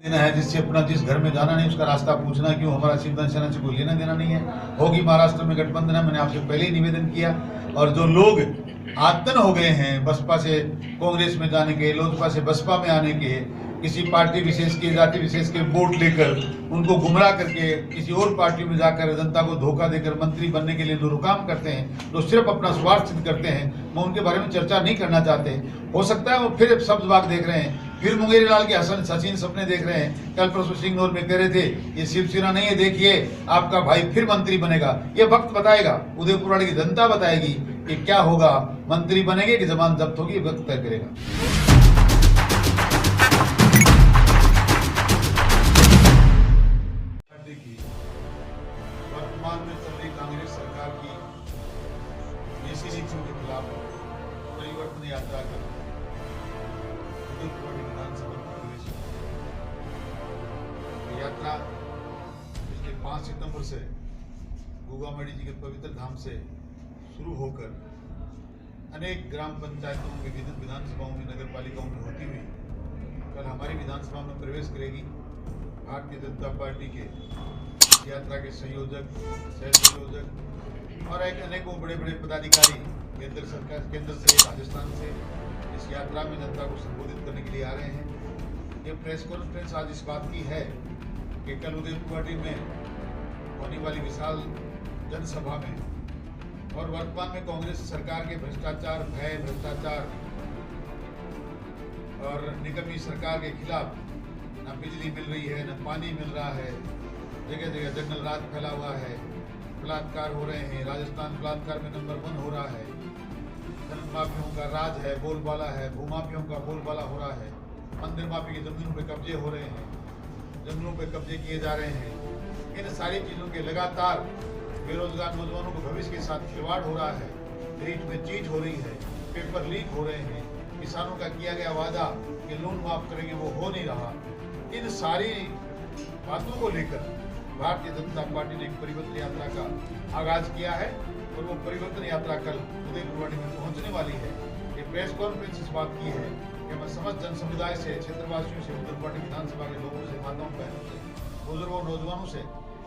देना है, जिससे अपना जिस घर में जाना नहीं उसका रास्ता पूछना क्यों। हमारा शिवसेना सेना से कोई लेना देना नहीं है। होगी महाराष्ट्र में गठबंधन है, मैंने आपसे पहले ही निवेदन किया। और जो लोग आतन हो गए हैं बसपा से कांग्रेस में जाने के, लोजपा से बसपा में आने के, किसी पार्टी विशेष के, जाति विशेष के वोट लेकर उनको गुमराह करके किसी और पार्टी में जाकर जनता को धोखा देकर मंत्री बनने के लिए जो काम करते हैं, जो सिर्फ अपना स्वार्थ सिद्ध करते हैं, मैं उनके बारे में चर्चा नहीं करना चाहते। हो सकता है वो फिर शब्द बाग देख रहे हैं, फिर मुंगेरी लाल के हसीन सपने देख रहे हैं। कल परसों सिंगनौर में कह रहे थे ये शिवसेना नहीं है, देखिए आपका भाई फिर मंत्री बनेगा। ये वक्त बताएगा, उदयपुर वाले की जनता बताएगी कि क्या होगा, मंत्री बनेंगे कि जबान जब्त होगी, वक्त तय करेगा। वर्तमान में चल रही कांग्रेस सरकार की देशी नीतियों के खिलाफ परिवर्तन यात्रा कर विधानसभा में प्रवेश यात्रा पिछले 5 सितंबर से गोगामड़ी जी के पवित्र धाम से शुरू होकर अनेक ग्राम पंचायतों के विधानसभाओं में, नगर पालिकाओं में होती हुई कल हमारी विधानसभा में प्रवेश करेगी। भारतीय जनता पार्टी के यात्रा के संयोजक, सह संयोजक और एक अनेकों बड़े बड़े पदाधिकारी केंद्र सरकार, केंद्र से, राजस्थान से इस यात्रा में जनता को संबोधित करने के लिए आ रहे हैं। ये प्रेस कॉन्फ्रेंस आज इस बात की है कि कल उदयपुर में होने वाली विशाल जनसभा में और वर्तमान में कांग्रेस सरकार के भ्रष्टाचार, भय, भ्रष्टाचार और निकम्मी सरकार के खिलाफ न बिजली मिल रही है, न पानी मिल रहा है, जगह जगह जंगल राज फैला हुआ है, बलात्कार हो रहे हैं। राजस्थान बलात्कार में नंबर 1 हो रहा है। धन माफियों का राज है, बोलबाला है, भूमाफियों का बोलबाला हो रहा है। मंदिर माफी की जमीनों पे कब्जे हो रहे हैं, जंगलों पे कब्जे किए जा रहे हैं। इन सारी चीजों के लगातार बेरोजगार नौजवानों को भविष्य के साथ खिलवाड़ हो रहा है, रीट में चीट हो रही है, पेपर लीक हो रहे हैं, किसानों का किया गया वादा कि लोन माफ करेंगे वो हो नहीं रहा। इन सारी बातों को लेकर भारतीय जनता पार्टी ने एक परिवर्तन यात्रा का आगाज किया है और वो परिवर्तन यात्रा कल उदयपुर में पहुंचने वाली है। ये प्रेस कॉन्फ्रेंस इस बात की है कि मैं समस्त जन समुदाय से, क्षेत्रवासियों से, उदयपुर विधानसभा के लोगों से, माताओं बहनों से, बुजुर्गों, नौजवानों से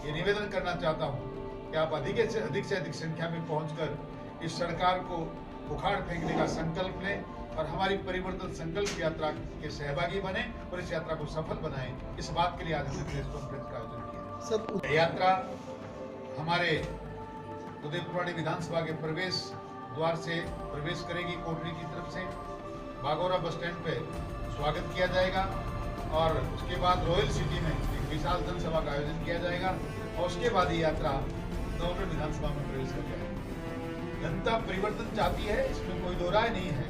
ये निवेदन करना चाहता हूँ कि आप अधिक से अधिक संख्या में पहुंचकर इस सरकार को उखाड़ फेंकने का संकल्प लें और हमारी परिवर्तन संकल्प यात्रा के सहभागी बने और इस यात्रा को सफल बनाएं। इस बात के लिए आज हमने प्रेस कॉन्फ्रेंस का आयोजन किया। यात्रा हमारे उदयपुर विधानसभा के प्रवेश द्वार से प्रवेश करेगी। कोटरी की तरफ से बागोरा बस स्टैंड पे स्वागत किया जाएगा और उसके बाद रॉयल सिटी में एक विशाल जनसभा का आयोजन किया जाएगा और उसके बाद ये यात्रा उदयपुर विधानसभा में प्रवेश कर जाएगी। जनता परिवर्तन चाहती है, इसमें कोई दो राय नहीं है।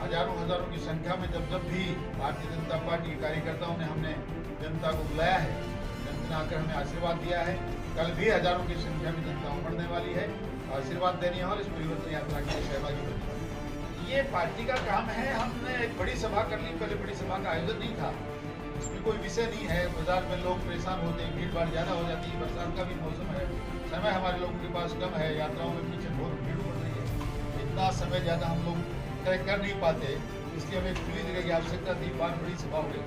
हजारों हजारों की संख्या में जब भी भारतीय जनता पार्टी के कार्यकर्ताओं ने हमने जनता को बुलाया है, जनता ने आकर हमें आशीर्वाद दिया है। कल भी हजारों की संख्या में जनता उमड़ने वाली है, आशीर्वाद देने और इस परिवर्तन यात्रा के सहभागी बनने वाली। ये पार्टी का काम है। हमने एक बड़ी सभा कर ली, पहले बड़ी सभा का आयोजन नहीं था, इसमें कोई विषय नहीं है। बाजार में लोग परेशान होते हैं, भीड़ भाड़ ज्यादा हो जाती है, बरसात का भी मौसम है, समय हमारे लोगों के पास कम है, यात्राओं में पीछे बहुत भीड़ बढ़ रही है, इतना समय ज्यादा हम लोग तय कर नहीं पाते, इसलिए हमें खुली जगह की आवश्यकता थी। 5 बड़ी सभा हो गई,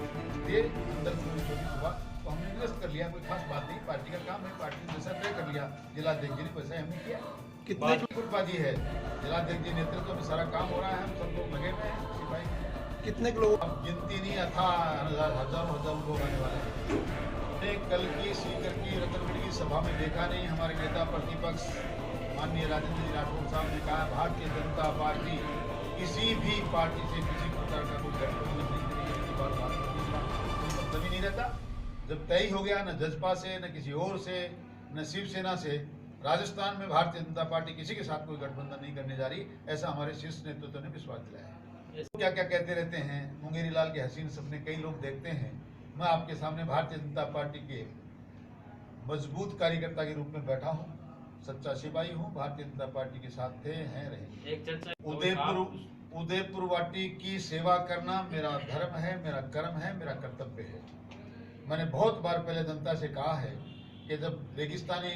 ये अंदर छोटी सभा तो हमने निरस्त कर लिया। कोई खास बात नहीं, पार्टी का काम है, पार्टी ने जैसा तय कर लिया, जिलाध्यक्ष जी ने वैसा हमने किया। कितनी कृपाजी है, जिलाध्यक्ष जी नेतृत्व में सारा काम हो रहा है, हम सब लोग लगे हुए हैं सिपाही। कितने लोग, अब गिनती नहीं था, हजारों लोग आने वाले हैं। कल की सीकर की रतनगढ़ की सभा में देखा नहीं, हमारे नेता प्रतिपक्ष माननीय राजेंद्र जी राठौर साहब ने कहा भारतीय जनता पार्टी किसी भी पार्टी से किसी प्रकार का कोई गठबंधन नहीं करेगी। मतलब ही नहीं रहता। जब तय हो गया, न जजपा से, न किसी और से, न शिवसेना से, राजस्थान में भारतीय जनता पार्टी किसी के साथ कोई गठबंधन नहीं करने जा रही, ऐसा हमारे शीर्ष नेतृत्व ने विश्वास दिलाया है। क्या क्या कहते रहते हैं, मुंगेरी लाल के हसीन सपने कई लोग देखते हैं। मैं आपके सामने भारतीय जनता पार्टी के मजबूत कार्यकर्ता के रूप में बैठा हूँ, सच्चा सिपाही हूँ, भारतीय जनता पार्टी के साथ थे, हैं, रहे। उदयपुर वाटी की सेवा करना मेरा धर्म है, मेरा कर्म है, मेरा कर्तव्य है। मैंने बहुत बार पहले जनता से कहा है कि जब रेगिस्तानी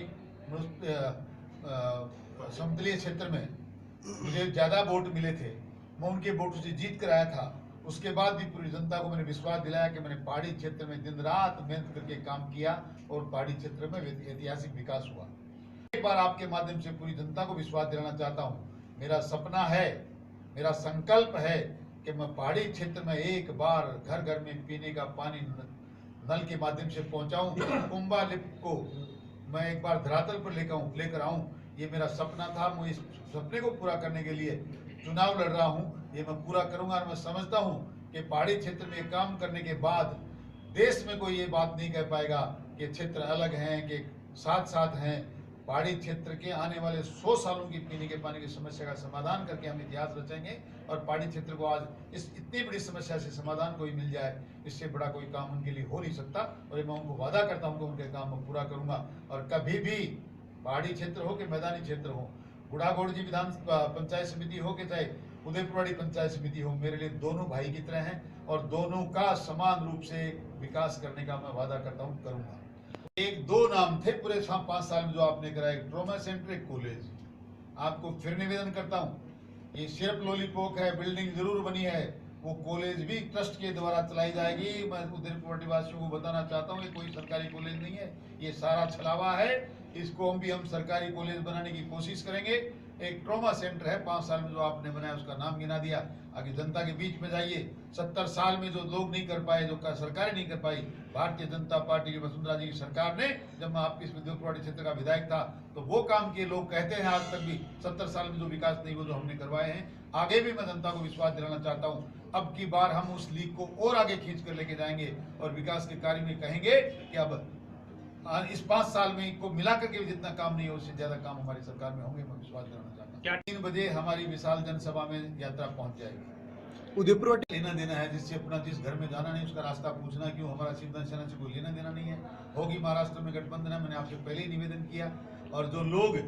समतलीय क्षेत्र में मुझे ज्यादा वोट मिले थे, मैं उनके वोट से जीत कर आया था उसके बाद भी पूरी जनता को मैंने विश्वास दिलाया कि मैंने पहाड़ी क्षेत्र में दिन रात मेहनत करके काम किया और पहाड़ी क्षेत्र में ऐतिहासिक विकास हुआ। एक बार आपके माध्यम से पूरी जनता को विश्वास दिलाना चाहता हूँ, मेरा सपना है, मेरा संकल्प है कि मैं पहाड़ी क्षेत्र में एक बार घर घर में पीने का पानी नल के माध्यम से पहुंचाऊं, कुंभा लिफ्ट को मैं एक बार धरातल पर लेकर आऊं। ये मेरा सपना था। मैं इस सपने को पूरा करने के लिए चुनाव लड़ रहा हूं। ये मैं पूरा करूंगा और मैं समझता हूं कि पहाड़ी क्षेत्र में काम करने के बाद देश में कोई ये बात नहीं कह पाएगा कि क्षेत्र अलग हैं, कि साथ साथ हैं। पहाड़ी क्षेत्र के आने वाले 100 सालों की पीने के पानी की समस्या का समाधान करके हम इतिहास रचेंगे और पहाड़ी क्षेत्र को आज इस इतनी बड़ी समस्या से समाधान कोई मिल जाए, इससे बड़ा कोई काम उनके लिए हो नहीं सकता। और मैं उनको वादा करता हूँ कि उनके काम मैं पूरा करूंगा। और कभी भी पहाड़ी क्षेत्र हो कि मैदानी क्षेत्र हो, बुढ़ागोड़ जी विधान पंचायत समिति हो कि चाहे उदयपुरवाड़ी पंचायत समिति हो, मेरे लिए दोनों भाई की तरह हैं और दोनों का समान रूप से विकास करने का मैं वादा करता हूँ, करूंगा। एक दो नाम थे पूरे 5 साल में जो आपने कराया, ट्रॉमा सेंटर, एक कॉलेज। आपको फिर निवेदन करता हूँ, ये सिर्फ लॉलीपॉप है, बिल्डिंग जरूर बनी है, वो कॉलेज भी ट्रस्ट के द्वारा चलाई जाएगी। मैं उदयपुर वासियों को बताना चाहता हूँ, ये कोई सरकारी कॉलेज नहीं है, ये सारा छलावा है। इसको हम सरकारी कॉलेज बनाने की कोशिश करेंगे। एक ट्रॉमा सेंटर है 5 साल में जो आपने बनाया, उसका नाम गिना दिया। आगे जनता के बीच में जाइए। 70 साल में जो लोग नहीं कर पाए, जो सरकारें नहीं कर पाई, भारतीय जनता पार्टी की वसुंधरा जी की सरकार ने, जब मैं आपके इस उदयपुरवाड़ी क्षेत्र का विधायक था, तो वो काम किए। लोग कहते हैं आज तक भी 70 साल में जो विकास नहीं वो जो हमने करवाए हैं। आगे भी मैं जनता को विश्वास दिलाना चाहता हूँ, अब की बार हम उस लीग को और आगे खींच कर लेके जाएंगे और विकास के कार्य में कहेंगे कि अब इस 5 साल में को मिला करके जितना काम नहीं है उससे ज्यादा काम हमारी सरकार में होंगे। मैं विश्वास दिलाना चाहता हूँ। 3 बजे हमारी विशाल जनसभा में यात्रा पहुंच जाएगी। उदयपुर लेना देना है, जिससे अपना जिस घर में जाना नहीं उसका रास्ता पूछना क्यों, हमारा शिवधन सेना से कोई लेना देना नहीं है। होगी महाराष्ट्र में गठबंधन है, मैंने आपसे पहले ही निवेदन किया। और जो लोग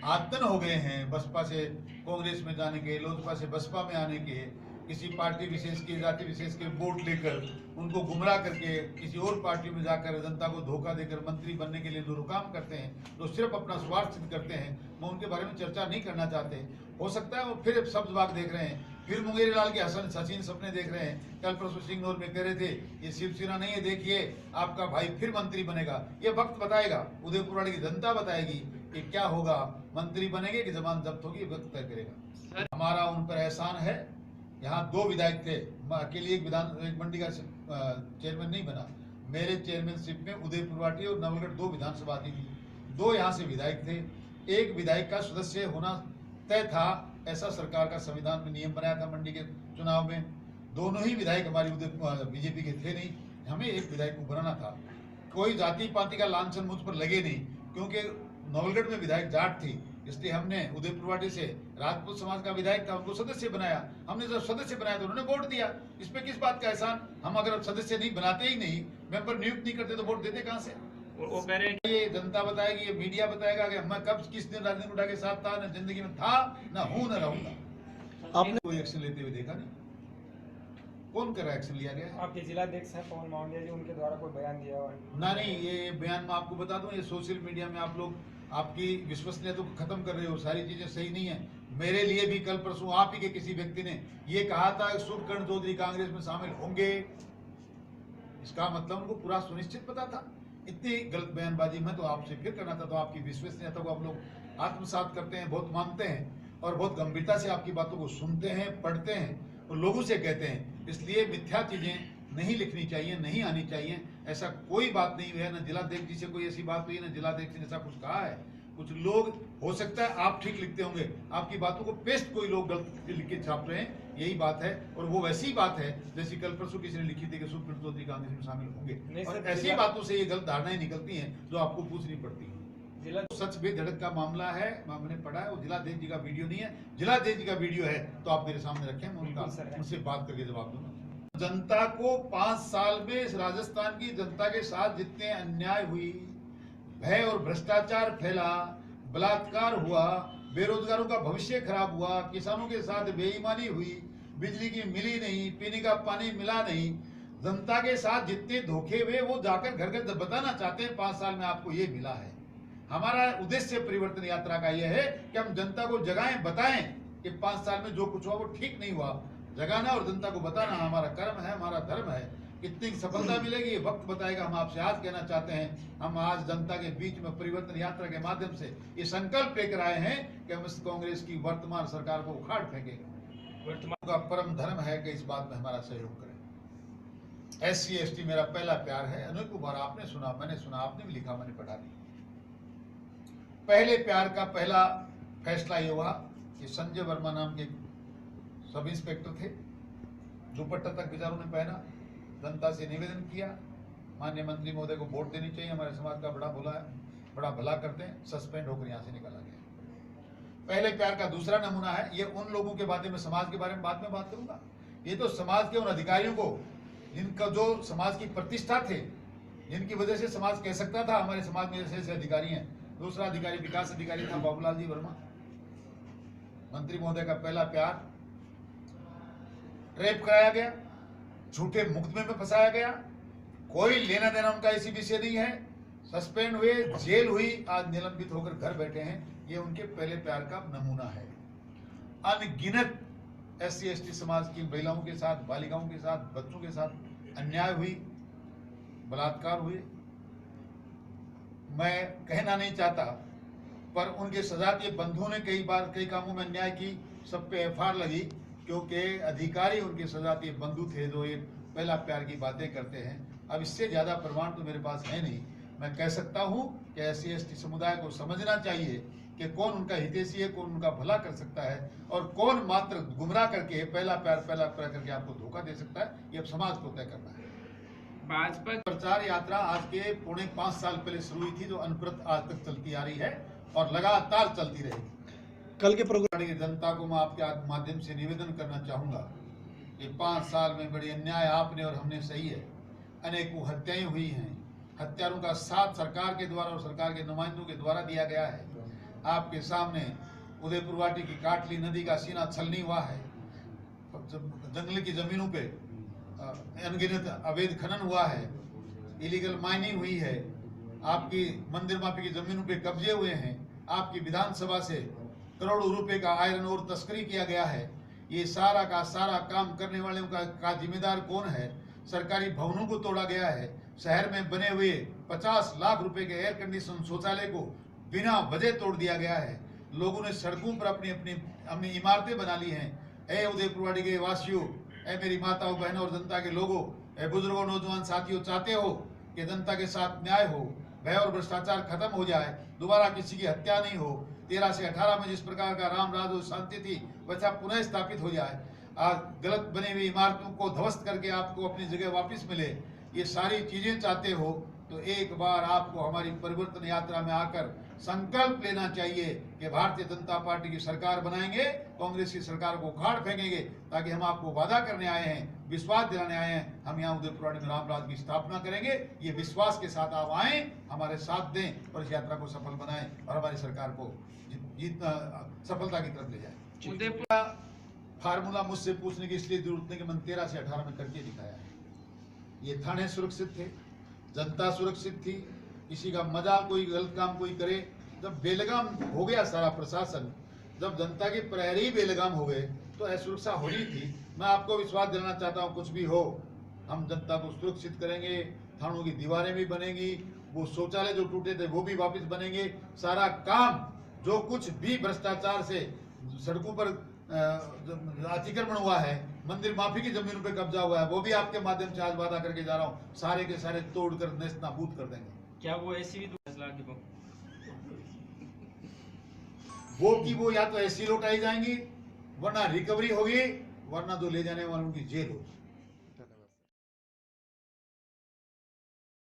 आतन हो गए हैं बसपा से कांग्रेस में जाने के, लोजपा से बसपा में आने के, किसी पार्टी विशेष की, जाति विशेष के वोट लेकर उनको गुमराह करके किसी और पार्टी में जाकर जनता को धोखा देकर मंत्री बनने के लिए जो काम करते हैं, जो सिर्फ अपना स्वार्थ सिद्ध करते हैं, मैं उनके बारे में चर्चा नहीं करना चाहते। हो सकता है वो फिर शब्द बाग देख रहे हैं, फिर मुंगेरी लाल के हसीन सपने देख रहे हैं। कल परसों सिंगनौर में कह रहे थे ये शिवसेना नहीं है, देखिए आपका भाई फिर मंत्री बनेगा। ये वक्त बताएगा, उदयपुरवाड़ी की जनता बताएगी कि क्या होगा, मंत्री बनेंगे कि जबान जब्त होगी, वक्त तय करेगा। हमारा उन पर एहसान है। यहाँ 2 विधायक थे, मैं अकेले एक मंडी का चेयरमैन नहीं बना। मेरे चेयरमैनशिप में उदयपुरवाड़ी और नवलगढ़ 2 विधानसभा आती थी, 2 यहाँ से विधायक थे। एक विधायक का सदस्य होना तय था, ऐसा सरकार का संविधान में नियम बनाया था। मंडी के चुनाव में दोनों ही विधायक हमारी बीजेपी के थे नहीं, हमें एक विधायक को बनाना था। कोई जाति पाति का लांछन मुझ पर लगे नहीं, क्योंकि नवलगढ़ में विधायक जाट थी, इसलिए हमने उदयपुरवाड़ी से राजपूत समाज का विधायक था, उनको सदस्य बनाया। हमने जब सदस्य बनाया तो उन्होंने वोट दिया। इस पे किस बात का एहसान? हम अगर सदस्य नहीं बनाते ही नहीं, मेंबर नियुक्त नहीं करते तो वोट देते कहां से? वो कह रहे हैं कि ये जनता बताएगी, ये मीडिया बताएगा कि मैं कब किस दिन राजनीति उठा के साथ था, न जिंदगी में था, न हूं न रहूंगा। आपने कोई एक्शन लेते हुए देखा नहीं। कौन कर रहा एक्शन लिया गया? आपके जिलाध्यक्ष हैं पवन मावंडिया जी, उनके द्वारा कोई बयान दिया हुआ ना? नहीं, ये बयान मैं आपको बता दूं, ये सोशल मीडिया में आप लोग आपकी विश्वसनीयता को खत्म कर रहे हो। सारी चीजें सही नहीं है। मेरे लिए भी कल परसों आप ही के किसी व्यक्ति ने ये कहा था सुखकर्ण चौधरी कांग्रेस में शामिल होंगे, इसका मतलब उनको पूरा सुनिश्चित पता था। इतनी गलत बयानबाजी मैं तो आपसे फिर करना था। तो आपकी विश्वसनीयता को आप लोग आत्मसात करते हैं, बहुत मानते हैं और बहुत गंभीरता से आपकी बातों को सुनते हैं, पढ़ते हैं और लोगों से कहते हैं। इसलिए मिथ्या चीजें नहीं लिखनी चाहिए, नहीं आनी चाहिए। ऐसा कोई बात नहीं है, न जिलाध्यक्ष जी से कोई ऐसी बात हुई, न जिलाध्यक्ष ने ऐसा कुछ कहा है। कुछ लोग, हो सकता है आप ठीक लिखते होंगे, आपकी बातों को पेस्ट कोई लोग गलत लिख के छाप रहे हैं, यही बात है। और वो वैसी बात है जैसी कल परसों किसी ने लिखी थी कि सुखकर्ण चौधरी कांग्रेस में शामिल होंगे, और ऐसी बातों से ये गलत धारणाएं निकलती हैं जो आपको पूछनी पड़ती है। जिला सच बेधड़क का मामला है, मैंने पढ़ा है। वो जिलाध्यक्ष जी का वीडियो नहीं है, जिलाध्यक्ष जी का वीडियो है तो आप मेरे सामने रखें, मैं उनसे बात करके जवाब दूंगा। जनता को 5 साल में इस राजस्थान की जनता के साथ जितने अन्याय हुई, भय और भ्रष्टाचार फैला, बलात्कार हुआ, बेरोजगारों का भविष्य खराब हुआ, किसानों के साथ बेईमानी हुई, बिजली की मिली नहीं, पीने का पानी मिला नहीं, जनता के साथ जितने धोखे हुए वो जाकर घर घर बताना चाहते हैं 5 साल में आपको ये मिला है। हमारा उद्देश्य परिवर्तन यात्रा का यह है कि हम जनता को जगाएं, बताएं कि 5 साल में जो कुछ हुआ वो ठीक नहीं हुआ। जगाना और जनता को बताना हमारा कर्म है, हमारा धर्म है। कितनी सफलता मिलेगी ये वक्त बताएगा। हम आपसे आज कहना चाहते हैं, हम आज जनता के बीच में परिवर्तन यात्रा के माध्यम से ये संकल्प लेकर आए हैं कि हम इस कांग्रेस की वर्तमान सरकार को उखाड़ फेंकेंगे। वर्तमान का परम धर्म है कि इस बात में हमारा सहयोग करें। SC ST मेरा पहला प्यार है। अनेक बार आपने सुना, मैंने सुना, आपने भी लिखा, मैंने पढ़ा भी। पहले प्यार का पहला फैसला ये हुआ कि संजय वर्मा नाम के सब इंस्पेक्टर थे, दुपट्टा तक बेचारों ने पहना, जनता से निवेदन किया, माननीय मंत्री महोदय को वोट देनी चाहिए, हमारे समाज का बड़ा भला करते हैं, सस्पेंड होकर यहाँ से निकाला गया। पहले प्यार का दूसरा नमूना है, ये उन लोगों के बारे में, समाज के बारे में बाद में बात करूंगा। ये तो समाज के उन अधिकारियों को, जिनका जो समाज की प्रतिष्ठा थे, जिनकी वजह से समाज कह सकता था हमारे समाज में ऐसे अधिकारी हैं। दूसरा अधिकारी विकास अधिकारी था बाबूलाल जी वर्मा। मंत्री महोदय का पहला प्यार, ट्रैप कराया गया, झूठे मुकदमे में फंसाया गया, कोई लेना देना उनका इसी विषय नहीं है, सस्पेंड हुए, जेल हुई, आज निलंबित होकर घर बैठे हैं। ये उनके पहले प्यार का नमूना है। अनगिनत SC ST समाज की महिलाओं के साथ, बालिकाओं के साथ, बच्चों के साथ अन्याय हुई, बलात्कार हुए। मैं कहना नहीं चाहता, पर उनके सजातीय बंधुओं ने कई कामों में अन्याय की, सब पे FIR लगी, क्योंकि अधिकारी उनके सजातीय बंधु थे जो ये पहला प्यार की बातें करते हैं। अब इससे ज्यादा प्रमाण तो मेरे पास है नहीं। मैं कह सकता हूं कि SC ST समुदाय को समझना चाहिए कि कौन उनका हितैषी है, कौन उनका भला कर सकता है, और कौन मात्र गुमराह करके पहला प्यार करके आपको धोखा दे सकता है। ये अब समाज को तय करना है। भाजपा प्रचार यात्रा आज के 4.5 साल पहले शुरू हुई थी, जो अनवरत आज तक चलती आ रही है और लगातार चलती रहेगी। कल के प्रोग्राम की जनता को मैं आपके माध्यम से निवेदन करना चाहूंगा कि 5 साल में बड़ी अन्याय आपने और हमने सही है। अनेकों हत्याएं हुई हैं, हत्यारों का साथ सरकार के द्वारा और सरकार के नुमाइंदों के द्वारा दिया गया है। आपके सामने उदयपुर वाटी की काटली नदी का सीना छलनी हुआ है, जंगल की जमीनों पे अनगिनत अवैध खनन हुआ है, इलीगल माइनिंग हुई है, आपकी मंदिर माफी की जमीनों पे कब्जे हुए हैं, आपकी विधानसभा से करोड़ों रुपए का आयरन और तस्करी किया गया है। ये सारा का सारा काम करने वालों का जिम्मेदार कौन है? सरकारी भवनों को तोड़ा गया है। शहर में बने हुए 50 लाख रुपए के एयर कंडीशन शौचालय को बिना वजह तोड़ दिया गया है। लोगों ने सड़कों पर अपनी इमारतें बना ली हैं। ए उदयपुरवाड़ी के वासियों, ए मेरी माताओं, बहनों और जनता के लोगों, ए बुजुर्गों, नौजवान साथियों, चाहते हो कि जनता के साथ न्याय हो, भय और भ्रष्टाचार खत्म हो जाए, दोबारा किसी की हत्या नहीं हो, 13 से 18 में जिस प्रकार का राम राज और शांति थी वैसा पुनः स्थापित हो जाए, आज गलत बनी हुई इमारतों को ध्वस्त करके आपको अपनी जगह वापस मिले, ये सारी चीजें चाहते हो तो एक बार आपको हमारी परिवर्तन यात्रा में आकर संकल्प लेना चाहिए कि भारतीय जनता पार्टी की सरकार बनाएंगे, कांग्रेस की सरकार को उखाड़ फेंकेंगे, ताकि हम आपको वादा करने आए हैं, विश्वास दिलाने आए हैं, हम यहाँ उदयपुरवाड़ी में रामराज की स्थापना करेंगे। ये विश्वास के साथ आप आए, हमारे साथ दें और इस यात्रा को सफल बनाएं और हमारी सरकार को सफलता की तरफ ले जाए। उदयपुर फार्मूला मुझसे पूछने की इसलिए जरूरत नहीं कि मैंने 13 से 18 में करके दिखाया है। ये थाने सुरक्षित थे, जनता सुरक्षित थी, किसी का मजाक कोई गलत काम कोई करे। जब बेलगाम हो गया सारा प्रशासन, जब जनता के प्रहरी बेलगाम हो गए तो असुरक्षा होनी थी। मैं आपको विश्वास दिलाना चाहता हूँ, कुछ भी हो हम जनता को सुरक्षित करेंगे। थानों की दीवारें भी बनेंगी, वो शौचालय जो टूटे थे वो भी वापस बनेंगे। सारा काम जो कुछ भी भ्रष्टाचार से सड़कों पर अतिक्रमण हुआ है, मंदिर माफी की जमीनों पे कब्जा हुआ है, वो भी आपके माध्यम से आज वादा करके जा रहा हूँ, सारे के सारे तोड़कर नेस्त नाबूद कर देंगे। क्या वो ऐसी भी वो या तो ऐसी लौटाई जाएंगी, वरना रिकवरी होगी, वरना जो ले जाने वालों की जेल होगी।